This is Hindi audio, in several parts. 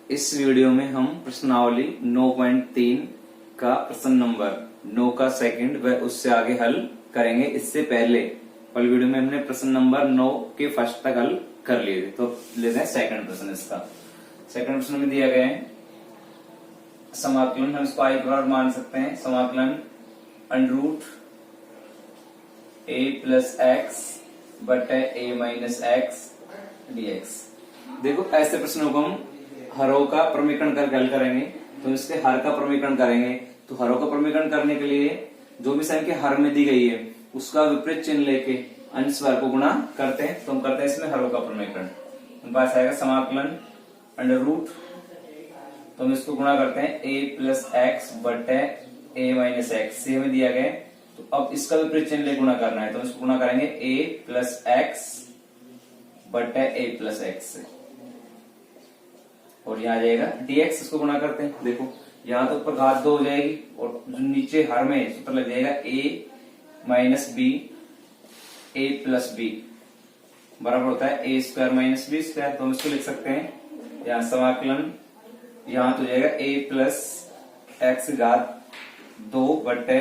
इस वीडियो में हम प्रश्नावली 9.3 का प्रश्न नंबर 9 का सेकंड व उससे आगे हल करेंगे। इससे पहले वाली वीडियो में हमने प्रश्न नंबर 9 के फर्स्ट तक हल कर लिए थे। तो लेते हैं सेकंड प्रश्न। इसका सेकंड प्रश्न में दिया गया है समाकलन, हम इसको आई के बराबर मान सकते हैं। समाकलन √ a प्लस एक्स बटे a माइनस एक्स dx। देखो ऐसे प्रश्नों को हम हरों का प्रमीकरण करके हल करेंगे। तो इसके हर का प्रमीकरण करेंगे। तो हरों का प्रमीकरण करने के लिए जो भी संख्या हर में दी गई है उसका विपरीत चिन्ह लेके अंश वर्ग को गुणा करते हैं। तो हम करते हैं इसमें हरों का प्रमीकरण। हमारे पास आएगा समाकलन √ तो हम इसको गुणा करते हैं a प्लस एक्स बटे a माइनस एक्स से हमें दिया गया। तो अब इसका विपरीत चिन्ह ले गुणा करना है। तो इसको गुणा करेंगे a प्लस एक्स बटे a प्लस एक्स से, और यहाँ आ जाएगा dx। इसको गुणा करते हैं। देखो यहाँ तो ऊपर घात 2 हो जाएगी और जो नीचे हर में सूत्र लग जाएगा a minus B a plus B बराबर होता है a square minus B square. तो हम इसको लिख सकते हैं यहाँ समाकलन, यहाँ तो जाएगा a प्लस एक्स घात 2 बटे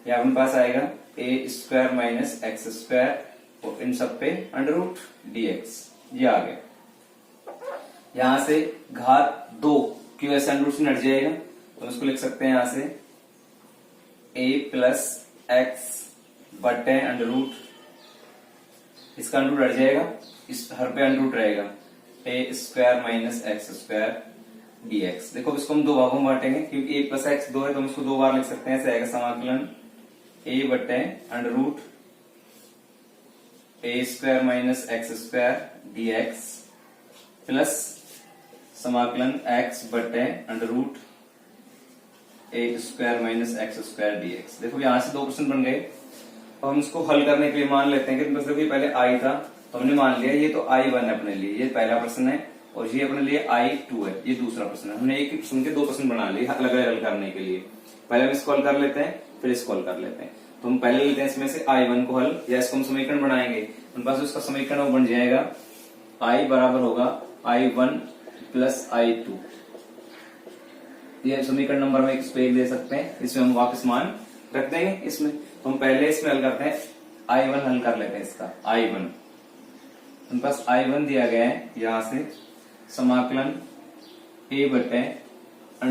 यहाँ अपने पास आएगा a square minus x square और इन सब पे √ dx। ये आ गया। यहां से घात 2 की वजह से √ से हट जाएगा। तो इसको लिख सकते हैं यहां से a प्लस एक्स बटे √ इसका √ हट जाएगा, इस हर पे √ रहेगा a square minus x square dx। देखो इसको हम दो भागों में बांटेंगे क्योंकि a प्लस एक्स 2 है। तो हम इसको 2 बार लिख सकते हैं। ऐसे आएगा समाकलन a बटे √ a square minus x square dx plus समाकलन x बटे √ a square minus x square dx। देखो यहां से दो प्रश्न बन गए। अब हम इसको हल करने के लिए मान लेते हैं कि मतलब ये पहले i था तो हमने मान लिया ये तो i1 है अपने लिए, ये पहला प्रश्न है, और ये अपने लिए i2 है, ये दूसरा प्रश्न है। हमने एक ही प्रश्न के दो प्रश्न बना लिए अलग अलग हल करने के लिए। पहले हम इसको हल कर लेते हैं फिर इसको हल कर लेते हैं। तो हम पहले लेते हैं इसमें से i1 को हल, या इसको हम समीकरण बनाएंगे। उनके पास उसका समीकरण वो बन जाएगा i बराबर होगा i1 प्लस i2। ये समीकरण नंबर में इस पे दे सकते हैं, इसमें हम वापस मान रख देंगे। इसमें तो हम पहले इसमें हल करते हैं, i1 हल कर लेते हैं इसका i1। उनके पास i1 दिया गया है, यहां से समाकलन a बटे √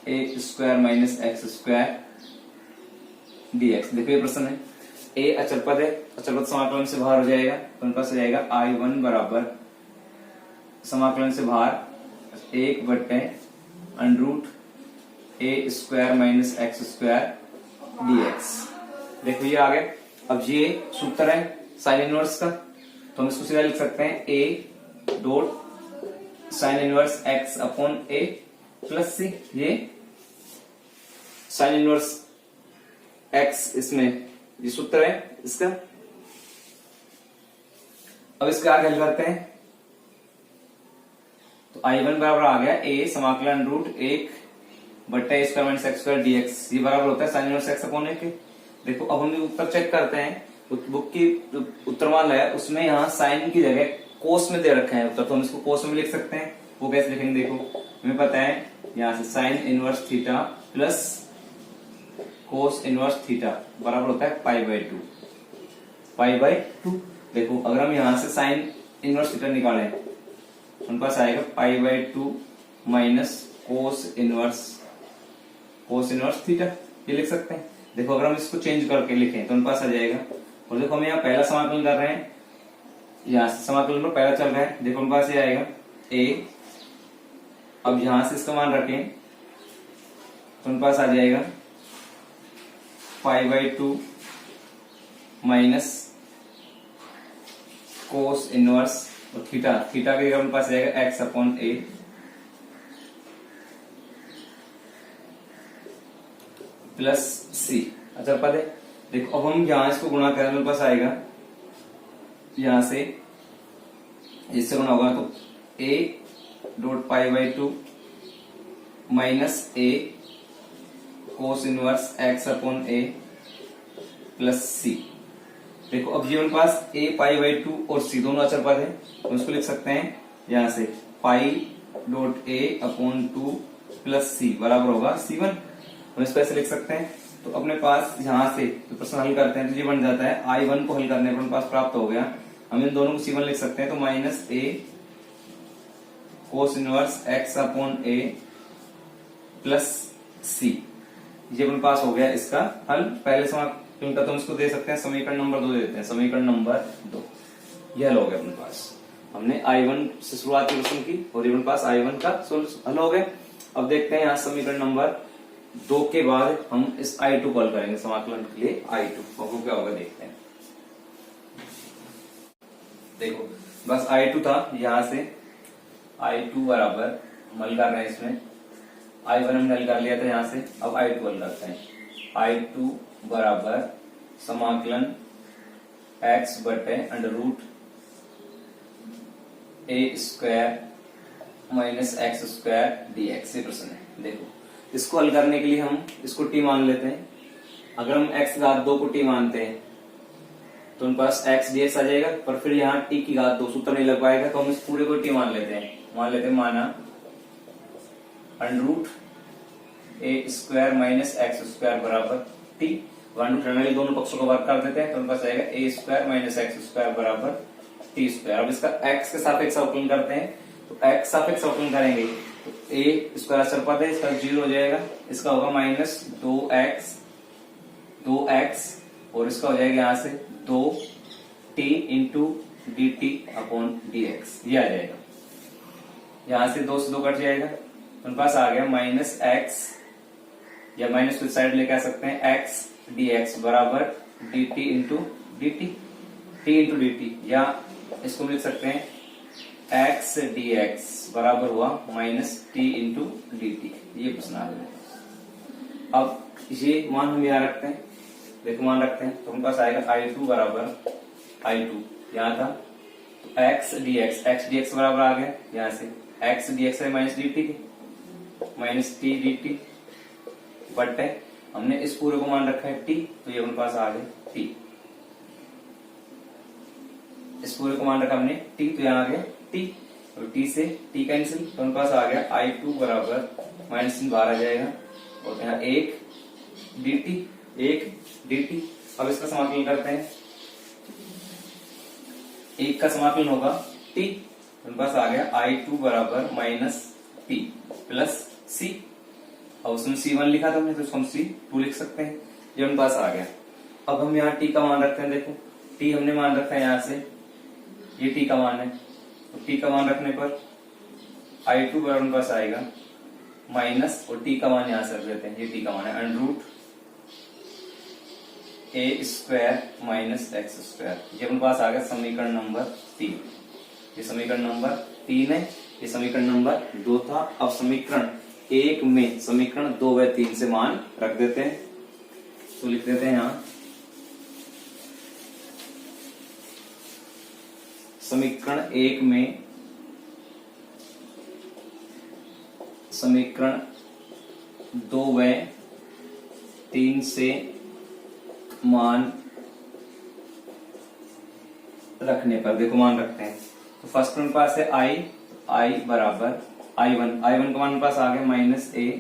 a square minus x square dx। देखो ये प्रश्न है, a अचल पद है, अचल पद समाकलन से बाहर हो जाएगा। तो उनके पास हो जाएगा i1 बराबर समाकलन से बाहर 1 बटे √ a square minus x square dx। देखो ये आ गया। अब ये सूत्र है साइन इनवर्स का, तो हम इसको सीधा लिख सकते हैं a dot sign inverse x upon a plus c। ये साइन इनवर्स x इसमें ये सूत्र है इसका। अब इसका आगे हल करते हैं। तो i1 बराबर आ गया a समाकलन √ 1 बटे square minus x square dx। ये बराबर होता है sine inverse x upon a के। देखो अब हम उत्तर चेक करते हैं। बुक की उत्तरमान है उसमें यहाँ साइन की जगह कोस में दे रखा है उत्तर, तो हम इसको कोस में लिख सकते हैं। वो कैसे लिखेंगे देखो, हमें पता है यहाँ से sine inverse theta plus cos inverse theta बराबर होता है π/2। π/2 देखो अगर हम यहाँ से साइन इनवर्स थीटा निकालें उनके पास आएगा π/2 माइनस कोस इनवर्स थीटा, ये लिख सकते हैं। देखो अगर हम इसको चेंज करके लिखें तो उनके पास आ जाएगा। और देखो हम यहाँ पहला समाकलन कर रहे हैं, यहाँ से समाकलन पर पहला चल रहा है। देखो उनके पास ये आएगा a। अब यहां से इसका मान रखें तो उनके पास आ जाएगा π/2 माइनस कोस इनवर्स और थीटा के जगह उनके पास आएगा x upon a plus c। अच्छा पद है। देखो अब हम यहां इसको गुणा करें तो पास आएगा यहां से इससे गुणा होगा तो a dot π/2 minus a cos inverse x upon a plus c। देखो अब ये पास a पाई बाई 2 और c दोनों अचर पद है, तो इसको लिख सकते हैं यहाँ से pi dot a upon 2 plus c बराबर होगा c1। हम इसको ऐसे लिख सकते हैं। तो अपने पास यहाँ से तो प्रश्न हल करते हैं तो ये बन जाता है I1 को हल करने पर अपने पास प्राप्त हो गया। हम इन दोनों को c1 लिख सकते हैं, तो minus a cos inverse x upon a plus c, ये अपने पास हो गया इसका हल। पहले समीकरण का तो हम इसको दे सकते हैं, समीकरण नंबर 2 दे देते हैं, समीकरण नंबर 2 ये हल हो गया अपने पास। हमने I1 से शुरुआत की की और अपने पास I1 का हल हो गया। अब देखते हैं यहाँ समीकरण नंबर 2 के बाद हम इस I2 को हल करेंगे, समाकलन के लिए I2 आपको क्या होगा देखते हैं। देखो बस I2 था, यहाँ से I2 बराबर हम हल कर रहे हैं, इसमें I1 हमने हल कर लिया था यहाँ से, अब I2 हल करते हैं। I2 बराबर समाकलन x बटे under root a square minus x square dx ये प्रश्न है। देखो इसको हल करने के लिए हम इसको t मान लेते हैं। अगर हम x घात 2 को t मानते हैं तो उनके पास x dx आ जाएगा, पर फिर यहाँ t की घात 2 सूत्र नहीं लग पाएगा, तो हम इस पूरे को t मान लेते हैं। माना under root a square minus x square बराबर t। प्रणाली दोनों पक्षों को वर्क कर देते हैं, तो उनके पास आएगा a square minus x square बराबर t स्क्वायर। अब इसका x के सापेक्ष अवकलन करते हैं, तो x सापेक्ष अवकलन करेंगे तो a स्क्वायर अचर पद है, इसका 0 हो जाएगा, इसका होगा माइनस 2x और इसका हो जाएगा यहाँ से 2t into D T upon D x, ये आ जाएगा। यहाँ से 2 से 2 कट जाएगा, उनके पास आ गया माइनस एक्स, या माइनस को साइड लेके आ सकते हैं x dx बराबर dt into D T, t into D T, या इसको लिख सकते हैं x dx बराबर हुआ minus t into D T. ये प्रश्न आ गया। अब ये मान हम यहाँ रखते हैं, देखो मान रखते हैं, तो उनके पास आएगा I2 बराबर I2 यहाँ था तो x dx बराबर आ गया, यहाँ से x dx है माइनस डी टी की, minus T D T but है, हमने इस पूरे को मान रखा है t, तो ये अपने पास आ गया t। इस पूरे को मान रखा हमने t, तो यहाँ आ गया t, और t से t कैंसिल, तो अपने पास आ गया I2 बराबर माइनस बाहर आ जाएगा, और यहाँ 1 dt। अब इसका समाकलन करते हैं, 1 का समाकलन होगा t, तो पास आ गया I2 बराबर माइनस t प्लस c। अब उसमें C1 लिखा था हमने, तो उसको हम C2 लिख सकते हैं, ये हमारे पास आ गया। अब हम यहाँ t का मान रखते हैं, देखो t हमने मान रखा है यहाँ से, ये t का मान है, तो t का मान रखने पर I2 बराबर हमारे पास आएगा माइनस, और t का मान यहाँ से रख देते हैं, ये t का मान है under root a square minus x square, ये हमारे पास आ गया समीकरण नंबर 3। ये समीकरण नंबर 3 है, ये समीकरण नंबर 2 था। अब समीकरण 1 में समीकरण 2 व 3 से मान रख देते हैं, तो लिख देते हैं यहाँ समीकरण 1 में समीकरण 2 व 3 से मान रखने पर, देखो मान रखते हैं, तो फर्स्ट मेरे पास है I बराबर I1 का मान पास आ गया minus a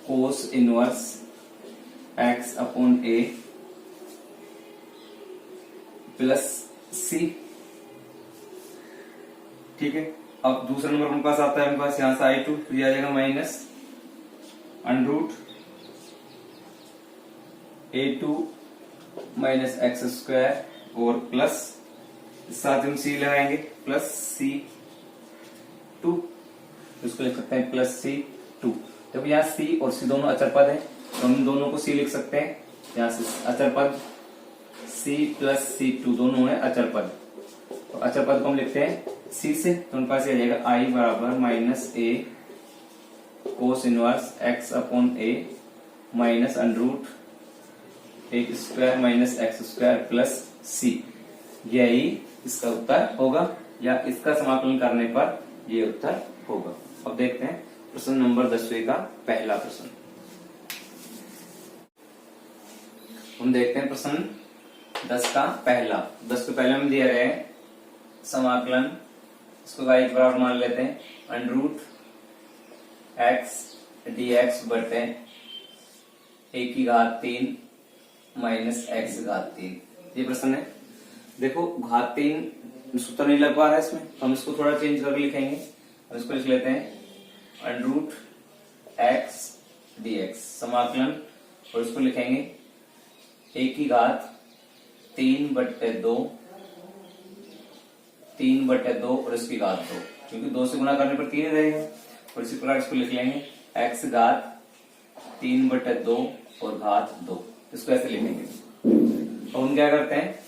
cos inverse x upon a plus c, ठीक है। अब दूसरा नंबर मेरे पास आता है, मेरे पास यहां से I2, तो ये आ जाएगा minus under root a2 minus x square और प्लस साथ हम c लगाएंगे प्लस c2, इसको लिख सकते हैं प्लस c2। जब यहाँ c और c दोनों अचर पद है, तो हम दोनों को c लिख सकते हैं, यहाँ से अचर पद c प्लस c2 दोनों है अचर पद, तो अचर पद को हम लिखते हैं c से, तो उनके पास ये आ जाएगा I बराबर minus a cos inverse x upon a minus under root एक square minus x square plus c, यही इसका उत्तर होगा, या इसका समाकलन करने पर ये उत्तर होगा। अब देखते हैं प्रश्न नंबर 10वें का पहला प्रश्न। हम देखते हैं प्रश्न 10 का पहला, 10 के पहले में दिया गया है समाकलन, इसको y के बराबर मान लेते हैं अंडर रूट x dx बटे a की घात 3 माइनस x की घात 3। ये प्रश्न है। देखो घात 3 सूत्र नहीं लग पा रहा है इसमें, हम इसको थोड़ा चेंज करके लिखेंगे। हम इसको लिख लेते हैं अंडर रूट x dx समाकलन, और इसको लिखेंगे a की घात 3 बटे 2 और इसकी घात 2, क्योंकि 2 से गुणा करने पर 3 रहेगा। और इसी प्रकार इसको लिख लेंगे x घात 3 बटे 2 और घात 2, इसको ऐसे लिखेंगे। अब हम क्या करते हैं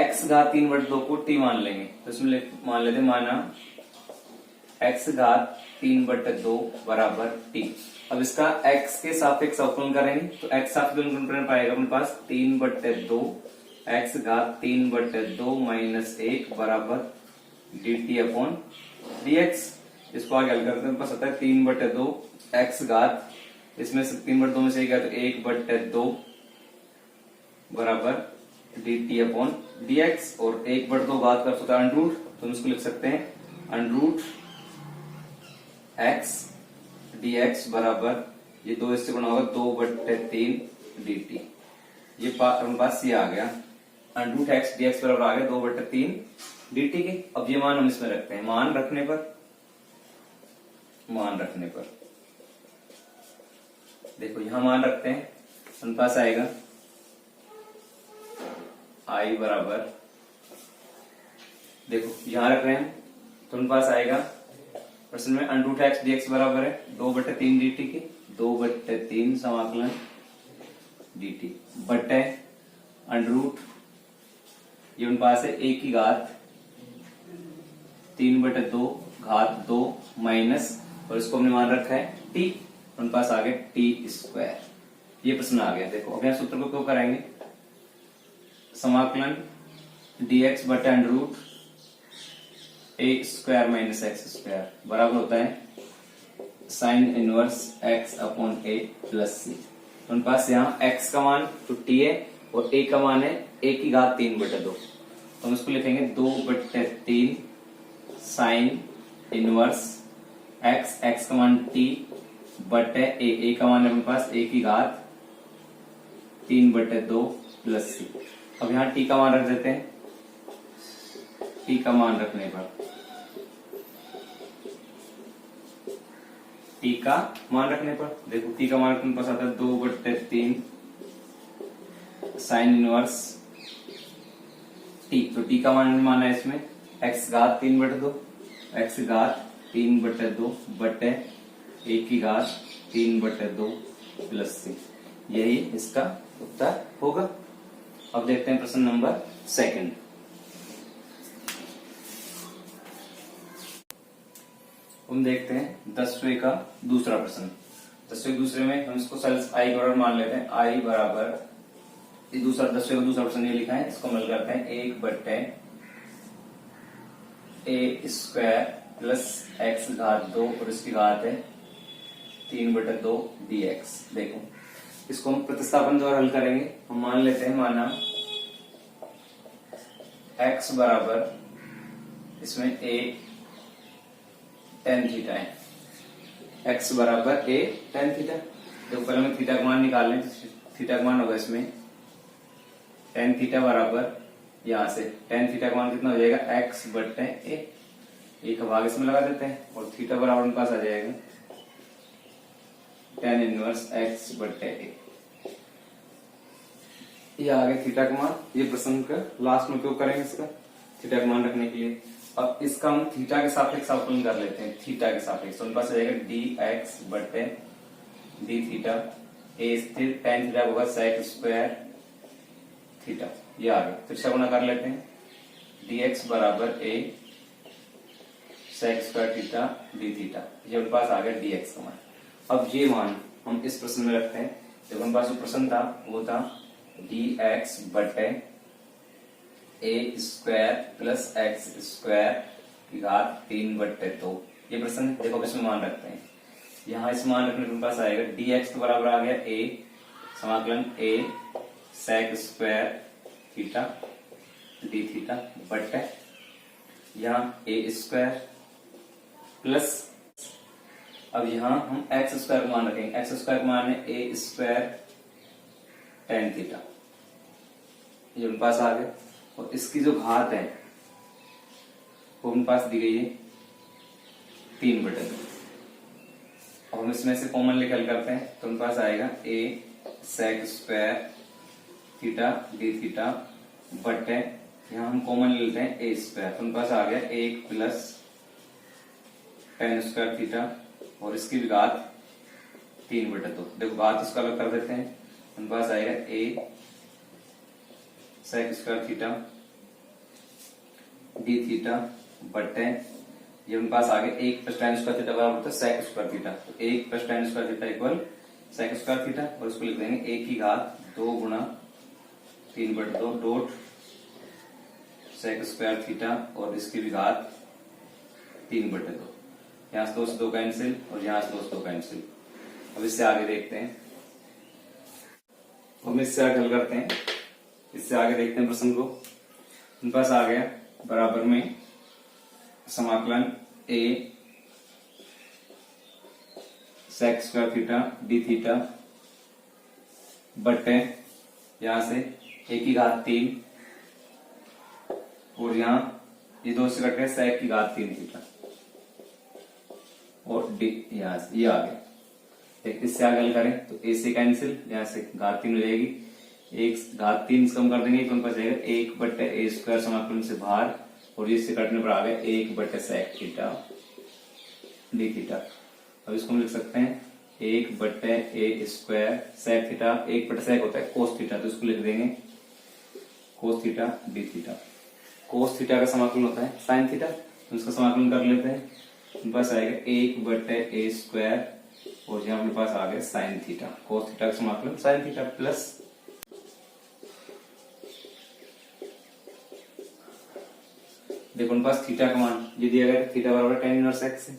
x घात 3 बटे 2 को t मान लेंगे, तो इसमें मान लेते माना x घात 3 बटे 2 बराबर t। अब इसका x के सापेक्ष अवकलन करेंगे, तो x सापेक्ष अवकलन करने पाएगा अपने पास 3 बटे 2 x घात 3 बटे 2 माइनस 1 बराबर dt अपॉन dx। इसको आगे हल करते हैं, पास आता है 3 बटे 2 x घात, इसमें से 3 बटे 2 में से गया तो 1 बटे 2 बराबर dt अपॉन dx, और 1 बटे 2 घात कर सकता है अंडर रूट, तो हम इसको लिख सकते हैं अंडर रूट x dx बराबर ये 2 इससे गुणा होगा 2 बटे 3 dt। ये अपने पास ये आ गया अंडर रूट x dx बराबर आ गया 2 बटे 3 dt के। अब ये मान हम इसमें रखते हैं, मान रखने पर देखो यहां मान रखते हैं, अपने पास आएगा i बराबर, देखो यहां रख रहे हैं तो अपने पास आएगा प्रश्न में अंडर रूट x dx बराबर है 2 बटे 3 dt के, 2 बटे 3 समाकलन dt बटे अंडर रूट, ये उन पास है a की घात 3 बटे 2 घात 2 माइनस, और इसको हमने मान रखा है t, उन पास आ गया t स्क्वायर। ये प्रश्न आ गया। देखो अब यहाँ सूत्र को क्यों कराएंगे, समाकलन dx बटे under root a square minus x square बराबर होता है sine inverse x upon a plus c। तो उन पास यहाँ x का मान तो t है और a का मान है a की घात 3 बटे 2, तो हम इसको लिखेंगे 2 बटे 3 साइन इनवर्स x का मान t बटे a का मान है अपने पास a की घात 3 बटे 2 प्लस c। अब यहाँ t का मान रख देते हैं, t का मान रखने पर देखो t का मान अपने पास आता है 2 बटे 3 साइन इनवर्स t, तो t का मान माना है इसमें x घात 3 बटे 2, x घात 3 बटे 2 बटे a की घात 3 बटे 2 प्लस c। यही इसका उत्तर होगा। अब देखते हैं प्रश्न नंबर 2। हम देखते हैं 10वें का दूसरा प्रश्न। 10वें दूसरे में हम इसको सेल्स i बराबर मान लेते हैं, i बराबर ये दूसरा 10वें का दूसरा प्रश्न ये लिखा है, इसको मिल करते हैं 1 बटे a स्क्वायर प्लस x घात 2 और इसकी घात है 3 बटे 2 dx। देखो इसको हम प्रतिस्थापन द्वारा हल करेंगे। हम मान लेते हैं माना x बराबर इसमें a tan थीटा है, x बराबर a tan थीटा। तो पहले हम थीटा का मान निकाल लें, थीटा का मान होगा इसमें tan थीटा बराबर यहां से tan थीटा का मान कितना हो जाएगा x बटे a का भाग इसमें लगा देते हैं, और थीटा बराबर उनके पास आ जाएगा tan इनवर्स x बटे a। ये आ गया थीटा का मान। ये प्रश्न का लास्ट में उपयोग करेंगे इसका थीटा का मान रखने के लिए। अब इसका हम थीटा के सापेक्ष अवकलन कर लेते हैं, थीटा के सापेक्ष, तो उनके पास आ जाएगा dx बटे d थीटा, a स्थिर tan थीटा होगा sec स्क्वायर थीटा। ये आ गया, फिर से गुणा कर लेते हैं dx बराबर a sec square theta d theta. ये उनके पास आ गया dx का मान। अब ये मान हम इस प्रश्न में रखते हैं। जब उनके पास जो प्रश्न था वो था dx बटे a square plus x square की घात 3 बटे 2। ये प्रश्न है। देखो इसमें मान रखते हैं, यहाँ इस मान रखने के पास आएगा dx तो बराबर आ गया a समाकलन a sec square theta D theta बटे यहाँ ए स्क्वायर प्लस, अब यहाँ हम एक्स स्क्वायर मान रखेंगे, एक्स स्क्वायर मान है ए स्क्वायर टेन थीटा, ये उन पास आ गया। और इसकी जो घात है वो उन पास दी गई है 3/2। अब हम इसमें से कॉमन निकल करते हैं तो उन पास आएगा a sec square theta D theta बटे, यहाँ हम कॉमन लेते हैं ए स्क्वायर, तो उन पास आ गया 1 प्लस टेन स्क्वायर थीटा और इसकी भी घात 3/2। देखो घात इसका अलग कर देते हैं, उन पास आएगा a sec square theta D theta बटे, ये उन पास आ गया 1 प्लस टेन स्क्वायर थीटा बराबर होता है सेक स्क्वायर थीटा, तो 1 plus tan square theta equal sec square theta, और इसको लिख देंगे 1 की घात 2 गुणा 3/2 डॉट सेक स्क्वायर थीटा और इसकी भी घात 3/2। यहाँ से 2 कैंसिल और यहाँ से 2 कैंसिल। अब इससे आगे देखते हैं, हम इससे आगे हल करते हैं, इससे आगे देखते हैं प्रश्न को। उनके पास आ गया बराबर में समाकलन a sec square theta D theta बटे यहां से ए की घात 3 और यहाँ ये 2 से कट गए सेक की घात 3 थीटा और डी यहां से ये आ गया। इससे आगे हल करें तो ए से कैंसिल, यहाँ से घात 3 हो जाएगी, एक घात 3 कम कर देंगे तो उनका जाएगा 1/a स्क्वायर समाकलन से बाहर और इससे कटने पर आ गया 1/सेक थीटा डी थीटा। अब इसको हम लिख सकते हैं 1/a स्क्वायर सेक थीटा, 1/सेक होता है कोस थीटा, तो इसको लिख देंगे cos theta D theta. Cos theta का समाकलन होता है साइन थीटा, तो इसका समाकलन कर लेते हैं, उनके पास आएगा 1/a स्क्वायर और यहाँ अपने पास आ गया साइन थीटा, कोस थीटा का समाकलन साइन थीटा प्लस देखो उनके पास थीटा का मान ये दिया गया थीटा बराबर tan इनवर्स x है,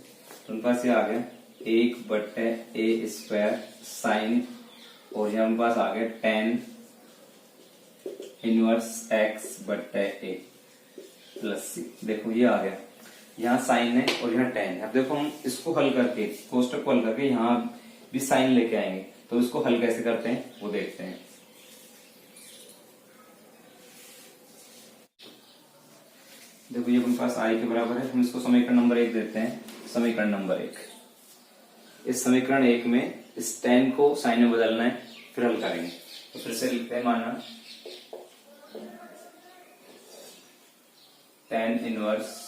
तो उनके पास ये आ गया 1/a स्क्वायर साइन और यहाँ उनके पास आ गया tan इनवर्स x बटे a प्लस c। देखो ये आ गया, यहाँ साइन है और यहाँ tan है। अब देखो हम इसको हल करके कोष्टक को हल करके यहाँ भी साइन लेके आएंगे, तो इसको हल कैसे करते हैं वो देखते हैं। देखो ये अपने पास आई के बराबर है, हम इसको समीकरण नंबर 1 देते हैं। समीकरण नंबर 1, इस समीकरण 1 में इस tan को साइन में बदलना है, फिर हल करेंगे। तो फिर से लिखते हैं, माना tan inverse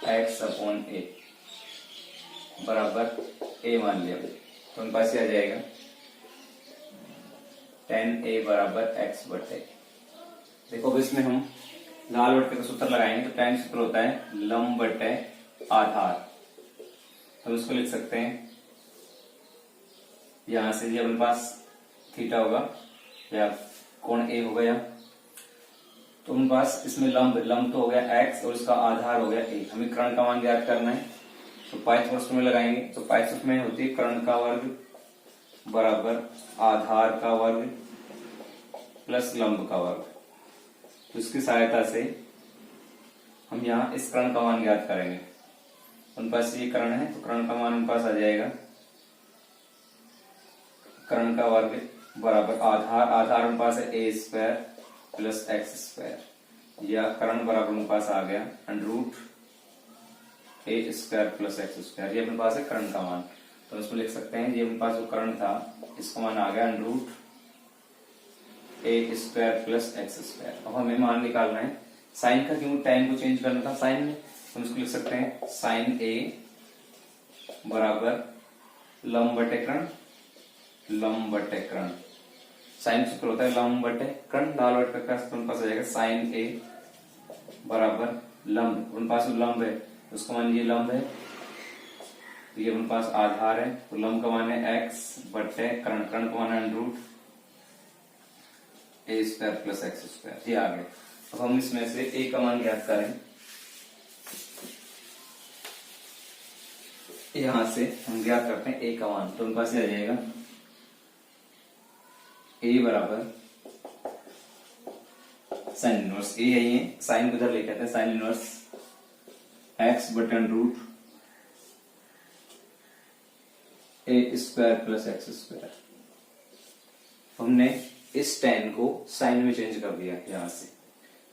x upon a बराबर a मान लिया, तो उनके पास आ जाएगा tan a बराबर x बटे। देखो अब इसमें हम लाल बट्टे का सूत्र लगाएंगे, तो tan सूत्र होता है लंब बटे आधार, तो इसको लिख सकते हैं यहां से ये अपने पास थीटा होगा या कोण a हो गया, तो उनके पास इसमें लंब तो हो गया x और इसका आधार हो गया a। हमें कर्ण का मान ज्ञात करना है, तो पाइथागोरस में लगाएंगे, तो पाइथागोरस में होती है कर्ण का वर्ग बराबर आधार का वर्ग प्लस लंब का वर्ग। तो इसकी सहायता से हम यहाँ इस कर्ण का मान ज्ञात करेंगे। उन पास ये कर्ण है, तो कर्ण का मान उन पास आ जाएगा कर्ण का वर्ग बराबर आधार उन पास है a square plus x square, या कर्ण बराबर उन पास आ गया √ a square plus x square, ये अपने पास है कर्ण का मान। तो इसको लिख सकते हैं, ये अपने पास जो कर्ण था इसका मान आ गया √ a square plus x square. अब हमें मान निकालना है साइन का, क्योंकि tan को चेंज करना था साइन में, तो इसको लिख सकते हैं साइन a बराबर लंब बटे कर्ण। साइन सूत्र होता है लंब बटे कर्ण, लाल बटे का उन पास आ जाएगा साइन a बराबर लंब, उन पास लंब है उसका मान ये लंब है, ये उन पास आधार है, तो लंब का मान है x बटे कर्ण का मान है √ a square plus x square, ये आ गया। अब हम इसमें से a का मान ज्ञात करें, यहां से हम ज्ञात करते हैं a का मान, तो उनके पास आ जाएगा a बराबर साइन इनवर्स ए यही है, साइन को इधर लेके आते हैं, साइन इनवर्स एक्स बटन root a square plus x square. हमने इस tan को साइन में चेंज कर दिया, यहां से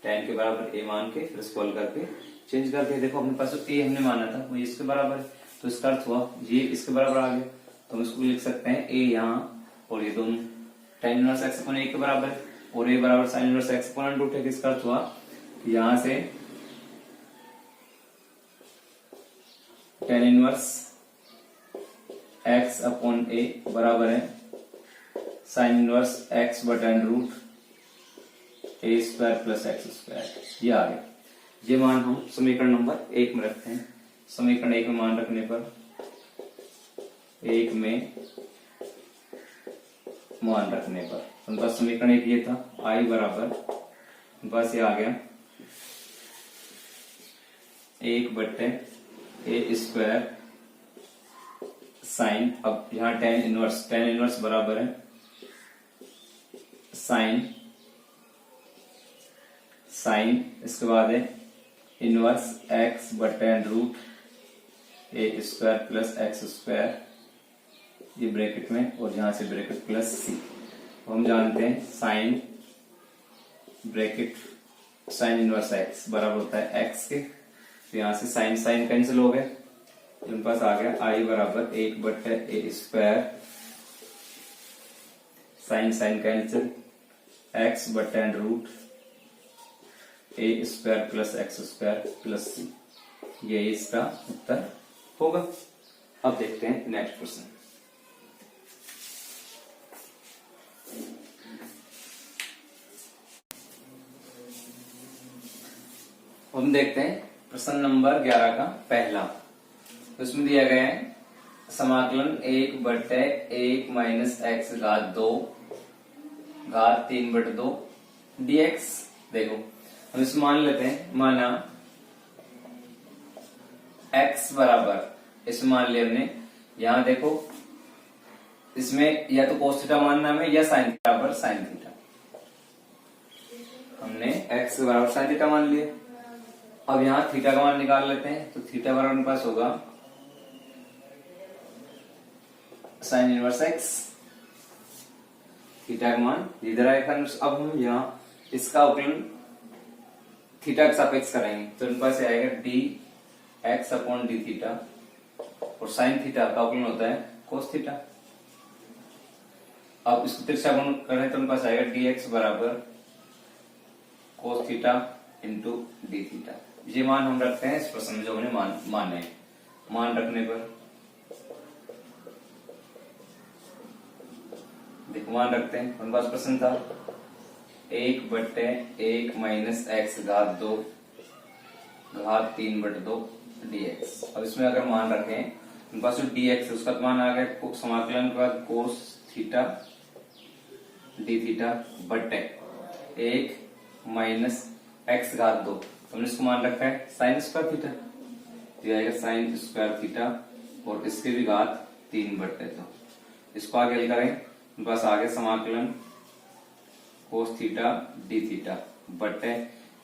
tan के बराबर a मान के फिर इसको हल करके चेंज करके देखो अपने पास a हमने माना था वो इसके बराबर है, तो इसका अर्थ हुआ ये इसके बराबर आ गया, तो हम इसको लिख सकते हैं a यहाँ और ये दोनों tan inverse x upon a के बराबर है और a बराबर sine inverse x upon root है। इसका अर्थ हुआ यहां से tan inverse x upon a बराबर है साइन इनवर्स x बटन root a square plus x square. ये आ गया। ये मान हम समीकरण नंबर 1 में रखते हैं। समीकरण 1 में मान रखने पर 1 में मान रखने पर उनका समीकरण 1 ये था i बराबर बस ये आ गया 1 बट्टे ए स्क्वायर साइन, अब यहाँ tan इनवर्स बराबर है साइन इसके बाद है इनवर्स x बटन root a square plus x square, ये ब्रैकेट में और यहां से ब्रैकेट प्लस सी। हम जानते हैं sine bracket sine inverse x बराबर होता है x के, तो यहां से साइन साइन कैंसिल हो गए, उनके पास आ गया i बराबर 1 बटे a square sine sine cancel x बटन root a square plus x square plus c. ये इसका उत्तर होगा। अब देखते हैं नेक्स्ट क्वेश्चन। हम देखते हैं प्रश्न नंबर 11 का पहला। तो इसमें दिया गया है समाकलन 1 बटे 1 माइनस एक्स घात 2 घात 3 बटे 2 dx। देखो हम इसे मान लेते हैं, माना x बराबर इसे मान लिया हमने, यहां देखो इसमें या तो cos थीटा मानना हमें या sin थीटा बराबर sin थीटा। हमने x बराबर sin थीटा मान लिया। अब यहां थीटा का मान निकाल लेते हैं, तो थीटा बराबर हमारे पास होगा sin इनवर्स x, थीटा का मान इधर आएगा। अब हम यहाँ इसका अवकलन थीटा के सापेक्ष करेंगे, तो इनके पास आएगा D x upon D theta, और साइन थीटा का अवकलन होता है कोस थीटा। अब इसको तिरछापन करें तो इनके पास आएगा डी एक्स बराबर cos theta into D theta. ये मान हम रखते हैं इस प्रश्न में जो हमने माने। मान रखने पर देखो मान रखते हैं, हमारे पास प्रश्न था 1 बटे 1 माइनस एक्स घात 2 घात 3 बटे 2 dx। अब इसमें अगर मान रखें हमारे पास जो dx उसका मान आ गया समाकलन का कोस थीटा डी थीटा बटे 1 माइनस एक्स घात 2, तो हमने इसको मान रखा है साइन स्क्वायर थीटा, तो आएगा साइन स्क्वायर थीटा और इसके भी घात 3 बटे 2। इसको आगे हल करें, बस आगे समाकलन कोस थीटा डी थीटा बटे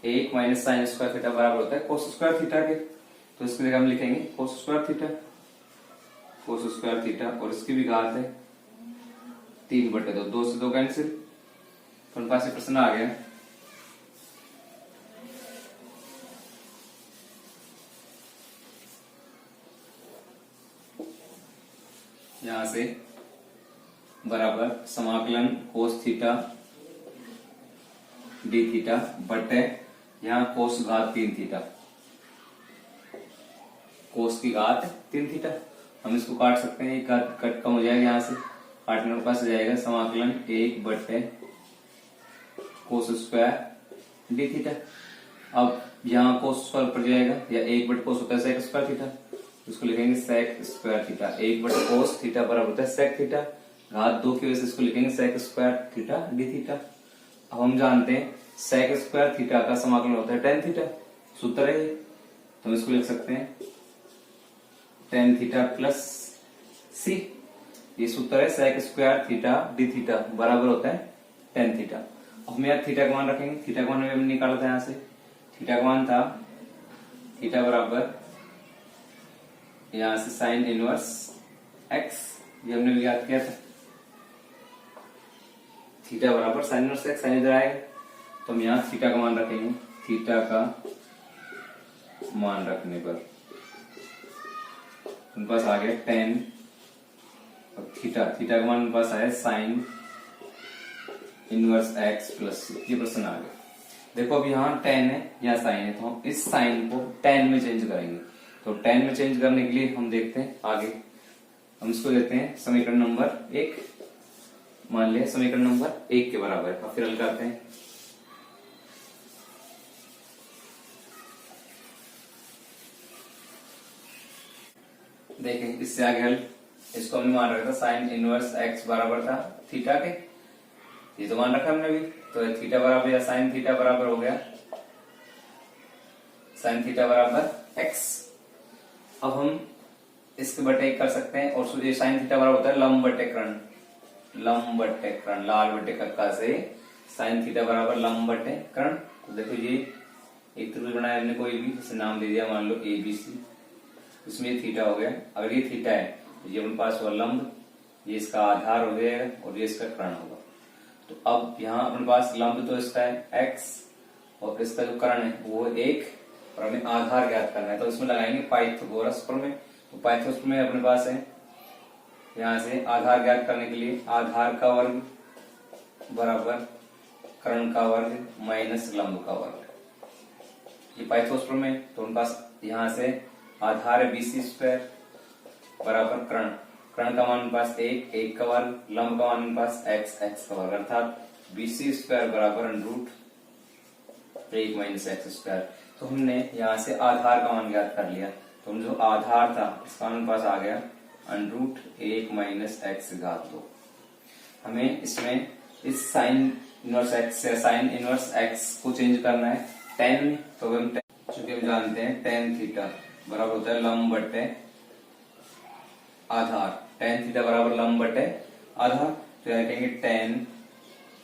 1 माइनस साइन स्क्वायर थीटा बराबर होता है कोस स्क्वायर थीटा के, तो इसकी जगह हम लिखेंगे कोस स्क्वायर थीटा और इसकी भी घात है 3 बटे 2, 2 से 2 कैंसिल, तो उनके पास ये प्रश्न आ गया। यहां से बराबर समाकलन कोस थीटा डी थीटा बटे यहाँ कोस घात 3 थीटा, कोस की घात 3 थीटा। हम इसको काट सकते हैं, कट कम हो जाएगा, यहाँ से काटने के पास जाएगा समाकलन 1 बटे कोस स्क्वायर डी थीटा। अब यहाँ कोस स्क्वायर पड़ जाएगा, या 1 बटे कोस होता है सेक स्क्वायर थीटा, इसको लिखेंगे सेक स्क्वायर थीटा। 1 बटे कोस थीटा बराबर होता है सेक थीटा, घात 2 की वजह से इसको लिखेंगे sec square theta D theta. अब हम जानते हैं सेक स्क्वायर थीटा का समाकलन होता है टेन थीटा, सूत्र है, तो हम इसको लिख सकते हैं टेन थीटा प्लस सी। ये सूत्र है sec square theta D theta बराबर होता है टेन थीटा। अब हम यहाँ थीटा का मान रखेंगे। थीटा का मान हमने निकाला था यहाँ से। थीटा का मान था थीटा बराबर यहाँ से साइन इनवर्स एक्स, ये हमने याद किया था। थीटा बराबर साइन इनवर्स एक्स, साइन इधर आएगा तो हम यहाँ थीटा का मान रखेंगे। थीटा का मान रखने पर उनके पास आ गया टेन, और थीटा का मान उनके पास आया साइन इनवर्स एक्स प्लस, ये प्रश्न आ गया। देखो अब यहाँ टेन है, यहाँ साइन है, तो हम इस साइन को टेन में चेंज करेंगे। तो टेन में चेंज करने के लिए हम देखते हैं आगे, हम इसको लेते हैं समीकरण नंबर 1, मान लिया समीकरण नंबर 1 के बराबर है। फिर हल करते हैं। देखें इससे आगे हल, इसको हमने मान रखा था साइन इनवर्स एक्स बराबर था थीटा के, ये तो मान रखा हमने भी। तो थीटा बराबर या साइन थीटा बराबर हो गया साइन थीटा बराबर एक्स। अब हम इसके बटे कर सकते हैं, और ये साइन थीटा बराबर होता है लंब बटे कर्ण, लंब बटे कर्ण, लाल बटे कक्का से साइन थीटा बराबर लंब बटे कर्ण। तो देखो ये एक त्रिभुज बनाया हमने, कोई भी इसे नाम दे दिया, मान लो ABC, इसमें ये थीटा हो गया। अगर ये थीटा है तो ये अपने पास हुआ लंब, ये इसका आधार हो जाएगा और ये इसका कर्ण होगा। तो अब यहाँ अपने पास लंब तो इसका है x, और इसका जो कर्ण है वो 1, और हमें आधार ज्ञात करना है। तो इसमें लगाएंगे पाइथागोरस प्रमेय। तो पाइथागोरस प्रमेय अपने पास है, यहाँ से आधार ज्ञात करने के लिए आधार का वर्ग बराबर कर्ण का वर्ग माइनस लंब का वर्ग, ये पाइथागोरस प्रमेय। तो उनके पास यहाँ से आधार है BC स्क्वायर बराबर कर्ण, कर्ण का मान पास 1, 1 का वर्ग, लंब का मान पास x, x का वर्ग, अर्थात BC स्क्वायर बराबर √1 माइनस एक्स स्क्वायर। तो हमने यहाँ से आधार का मान ज्ञात कर लिया। तो हम जो आधार था इसका हमारे पास आ गया √1 माइनस एक्स घात 2। हमें इसमें इस साइन इनवर्स एक्स से साइन इनवर्स एक्स को चेंज करना है टेन में। तो हम चूंकि हम जानते हैं टेन थीटा बराबर होता है लंब बटे आधार, टेन थीटा बराबर लंब बटे आधार। तो यहाँ कहेंगे टेन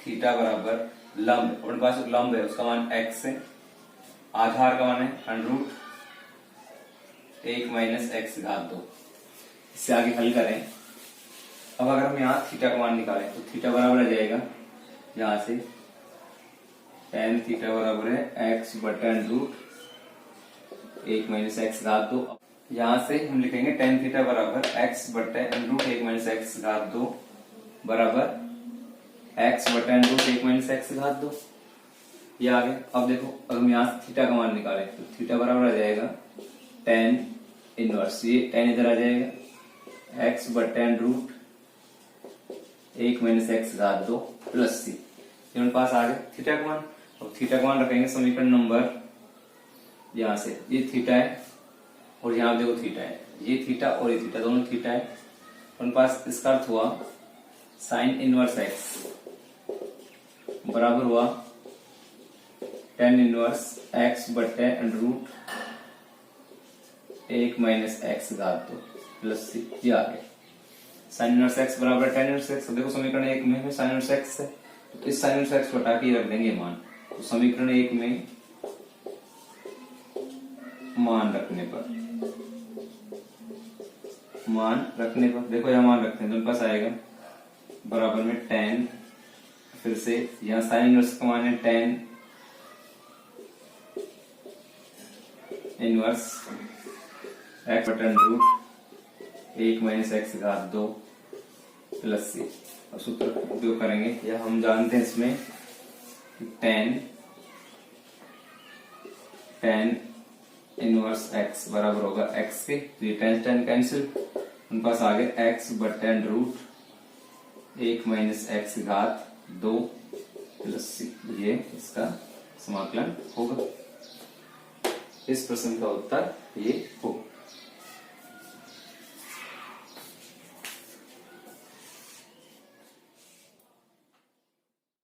थीटा बराबर लंब, अपने पास लंब है उसका मान x है, आधार का मान है √1 माइनस एक्स घात 2। इससे आगे हल करें। अब अगर हम यहाँ थीटा का मान निकालें तो थीटा बराबर आ जाएगा यहाँ से टेन थीटा बराबर है x बटे √1 माइनस एक्स घात 2। यहाँ से हम लिखेंगे टेन थीटा बराबर x बटे √1 माइनस एक्स घात 2 बराबर x बटे √1 माइनस एक्स घात 2, ये आ गया। अब देखो अगर हम यहाँ से थीटा का मान निकालें तो थीटा बराबर आ जाएगा टेन इनवर्स, ये टेन इधर आ जाएगा x बटे √1 माइनस एक्स घात 2 प्लस c, ये हमारे पास आ गया थीटा का मान। अब थीटा का मान रखेंगे समीकरण नंबर, यहाँ से ये थीटा है और यहाँ देखो थीटा है, ये थीटा और ये थीटा दोनों थीटा है। उन पास इसका अर्थ हुआ साइन इनवर्स एक्स बराबर हुआ टेन इनवर्स एक्स बटे √1 माइनस एक्स घात 2 प्लस c, ये आ गया। साइन इनवर्स एक्स बराबर टेन इनवर्स एक्स। देखो समीकरण 1 में साइन इनवर्स एक्स है तो इस साइन इनवर्स एक्स को हटा के रख देंगे मान। तो समीकरण 1 में मान रखने पर देखो यहाँ मान रखते हैं तो उनके पास आएगा बराबर में टेन, फिर से यहाँ साइन इनवर्स का मान है टेन इनवर्स एक्स बटे √1 माइनस एक्स घात 2 प्लस c। अब सूत्र उपयोग करेंगे, या हम जानते हैं इसमें टेन इनवर्स x बराबर होगा x के, तो ये टेन कैंसिल, उनके पास आ गया x बटे √1 माइनस एक्स घात 2 प्लस c, ये इसका समाकलन होगा। इस प्रश्न का उत्तर ये होगा।